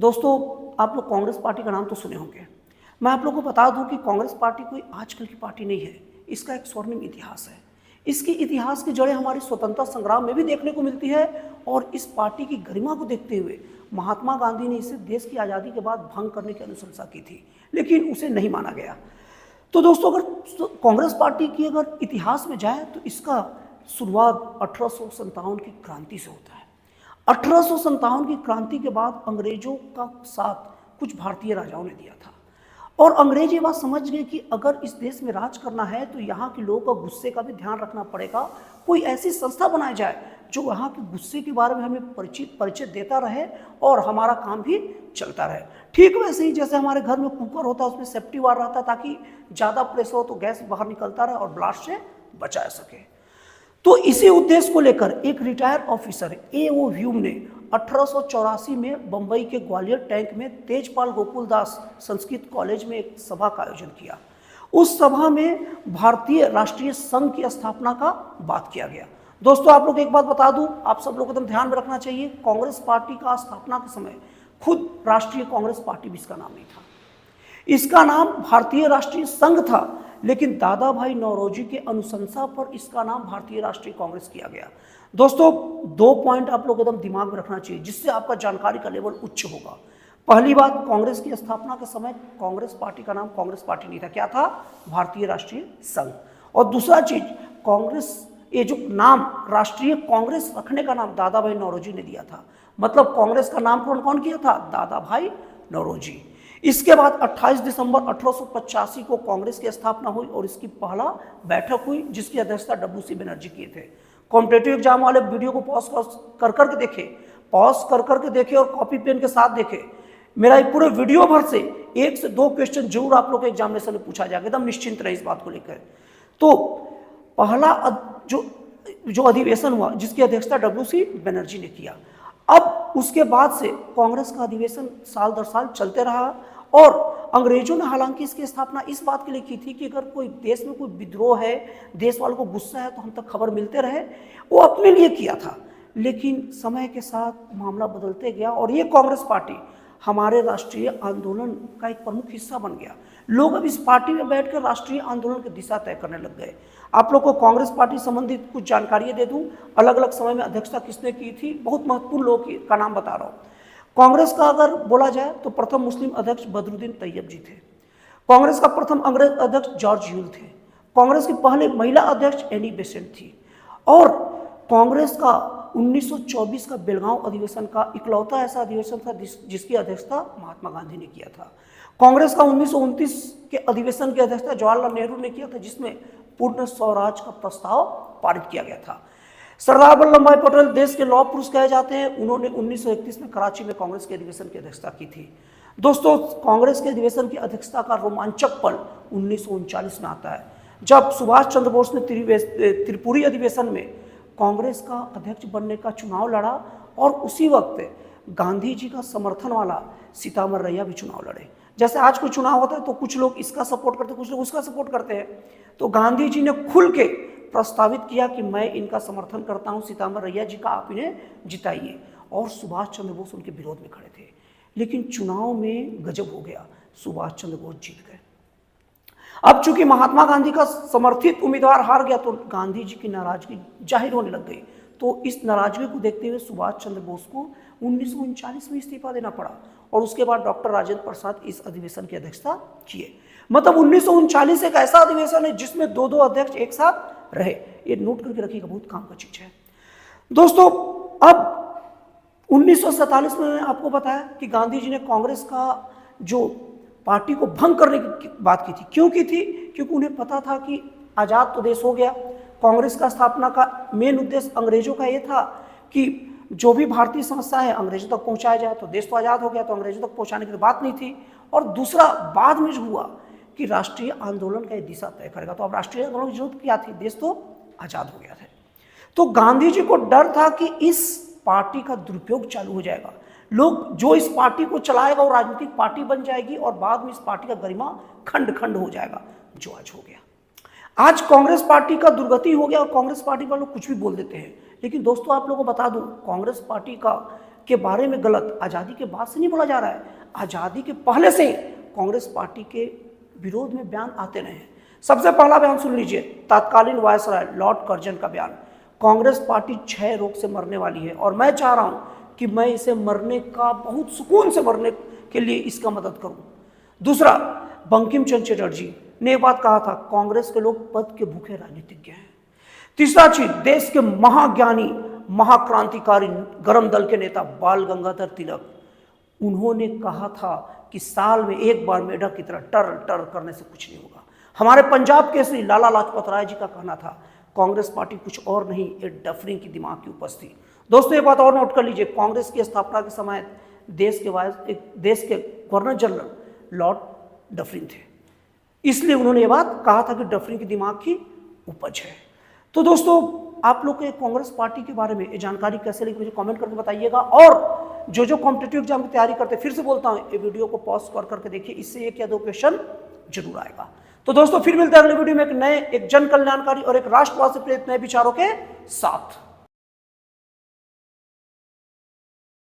दोस्तों, आप लोग कांग्रेस पार्टी का नाम तो सुने होंगे। मैं आप लोगों को बता दूं कि कांग्रेस पार्टी कोई आजकल की पार्टी नहीं है। इसका एक स्वर्णिम इतिहास है। इसके इतिहास की जड़ें हमारी स्वतंत्रता संग्राम में भी देखने को मिलती है और इस पार्टी की गरिमा को देखते हुए महात्मा गांधी ने इसे देश की आज़ादी के बाद भंग करने की अनुशंसा की थी, लेकिन उसे नहीं माना गया। तो दोस्तों, अगर कांग्रेस पार्टी की अगर इतिहास में जाए तो इसका शुरुआत 1857 की क्रांति से होता है। 1857 की क्रांति के बाद अंग्रेजों का साथ कुछ भारतीय राजाओं ने दिया था और अंग्रेज ये बात समझ गए कि अगर इस देश में राज करना है तो यहाँ के लोगों का गुस्से का भी ध्यान रखना पड़ेगा। कोई ऐसी संस्था बनाई जाए जो यहाँ के गुस्से के बारे में हमें परिचय देता रहे और हमारा काम भी चलता रहे। ठीक वैसे ही जैसे हमारे घर में कुकर होता है, उसमें सेफ्टी वार रहता है ताकि ज़्यादा प्रेशर हो तो गैस बाहर निकलता रहे और ब्लास्ट से बचा सके। तो इसी उद्देश्य को लेकर एक रिटायर्ड ऑफिसर A.O. ह्यूम ने 1884 में बंबई के ग्वालियर टैंक में तेजपाल गोकुलदास संस्कृत कॉलेज में एक सभा का आयोजन किया। उस सभा में भारतीय राष्ट्रीय संघ की स्थापना का बात किया गया। दोस्तों, आप लोग एक बात बता दूं, आप सब लोग एकदम ध्यान में रखना चाहिए, कांग्रेस पार्टी का स्थापना के समय खुद राष्ट्रीय कांग्रेस पार्टी भी इसका नाम नहीं था। इसका नाम भारतीय राष्ट्रीय संघ था, लेकिन दादा भाई नौरोजी के अनुशंसा पर इसका नाम भारतीय राष्ट्रीय कांग्रेस किया गया। दोस्तों, 2 पॉइंट आप लोग एकदम दिमाग में रखना चाहिए जिससे आपका जानकारी का लेवल उच्च होगा। पहली बात, कांग्रेस की स्थापना के समय कांग्रेस पार्टी का नाम कांग्रेस पार्टी नहीं था, क्या था? भारतीय राष्ट्रीय संघ। और दूसरा चीज, कांग्रेस ये जो नाम राष्ट्रीय कांग्रेस रखने का नाम दादा भाई नौरोजी ने दिया था। मतलब कांग्रेस का नामकरण कौन किया था? दादा भाई नौरोजी। इसके बाद 28 दिसंबर 1885 को कांग्रेस की स्थापना हुई और इसकी पहला बैठक हुई जिसकी अध्यक्षता W.C. बनर्जी किए थे। कॉम्पिटेटिव एग्जाम वाले वीडियो को पॉज कर करके देखें और कॉपी पेन के साथ देखें। मेरा ये पूरे वीडियो भर से 1 से 2 क्वेश्चन जरूर आप लोग के एग्जामिनेशन में पूछा जाएगा, एकदम निश्चिंत रहे इस बात को लेकर। तो पहला जो अधिवेशन हुआ जिसकी अध्यक्षता W.C. बनर्जी ने किया। अब उसके बाद से कांग्रेस का अधिवेशन साल दर साल चलते रहा और अंग्रेजों ने हालांकि इसकी स्थापना इस बात के लिए की थी कि अगर कोई देश में कोई विद्रोह है, देश वालों को गुस्सा है तो हम तक खबर मिलते रहे, वो अपने लिए किया था। लेकिन समय के साथ मामला बदलते गया और ये कांग्रेस पार्टी हमारे राष्ट्रीय आंदोलन का एक प्रमुख हिस्सा बन गया। लोग अब इस पार्टी में बैठकर राष्ट्रीय आंदोलन की दिशा तय करने लग गए। आप लोग को कांग्रेस पार्टी संबंधित कुछ जानकारी दे दूं, अलग अलग समय में अध्यक्षता किसने की थी, बहुत महत्वपूर्ण लोग का नाम बता रहा हूँ। कांग्रेस का अगर बोला जाए तो प्रथम मुस्लिम अध्यक्ष बदरुद्दीन तैयब जी थे। कांग्रेस का प्रथम अंग्रेज अध्यक्ष जॉर्ज यूल थे। कांग्रेस की पहले महिला अध्यक्ष एनी बेसेंट थी और कांग्रेस का 1924 का बेलगांव अधिवेशन का इकलौता ऐसा अधिवेशन था जिसकी अध्यक्षता महात्मा गांधी ने किया था। कांग्रेस का 1929 के अधिवेशन की अध्यक्षता जवाहरलाल नेहरू ने किया था जिसमें पूर्ण स्वराज का प्रस्ताव पारित किया गया था। सरदार वल्लभ भाई पटेल देश के लौह पुरुष कहे जाते हैं। उन्होंने 1931 में कराची में कांग्रेस के अधिवेशन की अध्यक्षता की थी। दोस्तों, कांग्रेस के अधिवेशन की अध्यक्षता का रोमांचक पल 1939 में आता है जब सुभाष चंद्र बोस ने त्रिपुरी अधिवेशन में कांग्रेस का अध्यक्ष बनने का चुनाव लड़ा और उसी वक्त गांधी जी का समर्थन वाला सीतामरैया भी चुनाव लड़े। जैसे आज कोई चुनाव होता है तो कुछ लोग इसका सपोर्ट करते हैं, कुछ लोग उसका सपोर्ट करते हैं। तो गांधी जी ने खुल के प्रस्तावित किया कि मैं इनका समर्थन करता हूं, सीतामरैया जी का आप इन्हें जिताइए। और सुभाष चंद्र बोस उनके विरोध में खड़े थे, लेकिन चुनाव में गजब हो गया, सुभाष चंद्र बोस जीत गए। अब चूंकि महात्मा गांधी का समर्थित उम्मीदवार हार गया तो गांधी जी की नाराजगी जाहिर होने लग गई। तो इस नाराजगी को देखते हुए सुभाष चंद्र बोस को 1939 में इस्तीफा देना पड़ा और उसके बाद डॉक्टर राजेंद्र प्रसाद इस अधिवेशन की अध्यक्षता किए। मतलब 1939 एक ऐसा अधिवेशन है जिसमें 2 अध्यक्ष एक साथ रहे। ये नोट करके रखिएगा, बहुत काम का चीज है। दोस्तों, अब 1947 में मैंने आपको बताया कि गांधी जी ने कांग्रेस का जो पार्टी को भंग करने की बात की थी। क्यों की थी? क्योंकि उन्हें पता था कि आज़ाद तो देश हो गया। कांग्रेस का स्थापना का मेन उद्देश्य अंग्रेजों का ये था कि जो भी भारतीय समस्या है अंग्रेजों तक पहुंचाया जाए, तो देश तो आज़ाद हो गया, तो अंग्रेजों तक पहुंचाने की तो बात नहीं थी। और दूसरा, बाद में जो हुआ कि राष्ट्रीय आंदोलन का दिशा तय करेगा, तो अब राष्ट्रीय आंदोलन की जरूरत क्या थी? देश तो आज़ाद हो गया था। तो गांधी जी को डर था कि इस पार्टी का दुरुपयोग चालू हो जाएगा, लोग जो इस पार्टी को चलाएगा वो राजनीतिक पार्टी बन जाएगी और बाद में इस पार्टी का गरिमा खंड खंड हो जाएगा, जो आज हो गया। आज कांग्रेस पार्टी का दुर्गति हो गया और कांग्रेस पार्टी पर लोग कुछ भी बोल देते हैं। लेकिन दोस्तों, आप लोगों को बता दूं, कांग्रेस पार्टी का के बारे में गलत आज़ादी के बाद से नहीं बोला जा रहा है, आज़ादी के पहले से कांग्रेस पार्टी के विरोध में बयान आते रहे हैं। सबसे पहला बयान सुन लीजिए, तत्कालीन वायसराय लॉर्ड कर्जन का बयान, कांग्रेस पार्टी क्षय रोग से मरने वाली है और मैं चाह रहा हूं कि मैं इसे मरने का बहुत सुकून से मरने के लिए इसका मदद करूं। दूसरा, बंकिम चंद्र चटर्जी ने एक बात कहा था, कांग्रेस के लोग पद के भूखे राजनीतिज्ञ हैं। तीसरा चीज, देश के महाज्ञानी महाक्रांतिकारी गरम दल के नेता बाल गंगाधर तिलक, उन्होंने कहा था कि साल में एक बार मेढक की तरह टर टर करने से कुछ नहीं होगा। हमारे पंजाब केसरी लाला लाजपत राय जी का कहना था, कांग्रेस पार्टी कुछ और नहीं, एक डफरिंग की दिमाग की उपज थी। दोस्तों एक बात और नोट कर लीजिए, कांग्रेस की स्थापना के समय देश के गवर्नर जनरल लॉर्ड डफरिन थे, इसलिए उन्होंने ये बात कहा था कि डफरिन की दिमाग की उपज है। तो दोस्तों आप लोग को कांग्रेस पार्टी के बारे में ये जानकारी कैसे लगी मुझे कमेंट करके बताइएगा, और जो कॉम्पिटिटिव एग्जाम की तैयारी करते हैं, फिर से बोलता हूँ ये वीडियो को पॉज करके देखिए, इससे एक या दो क्वेश्चन जरूर आएगा। तो दोस्तों फिर मिलते हैं अगले वीडियो में एक नए, एक जन कल्याणकारी और एक राष्ट्रवाद से प्रेरित नए विचारों के साथ।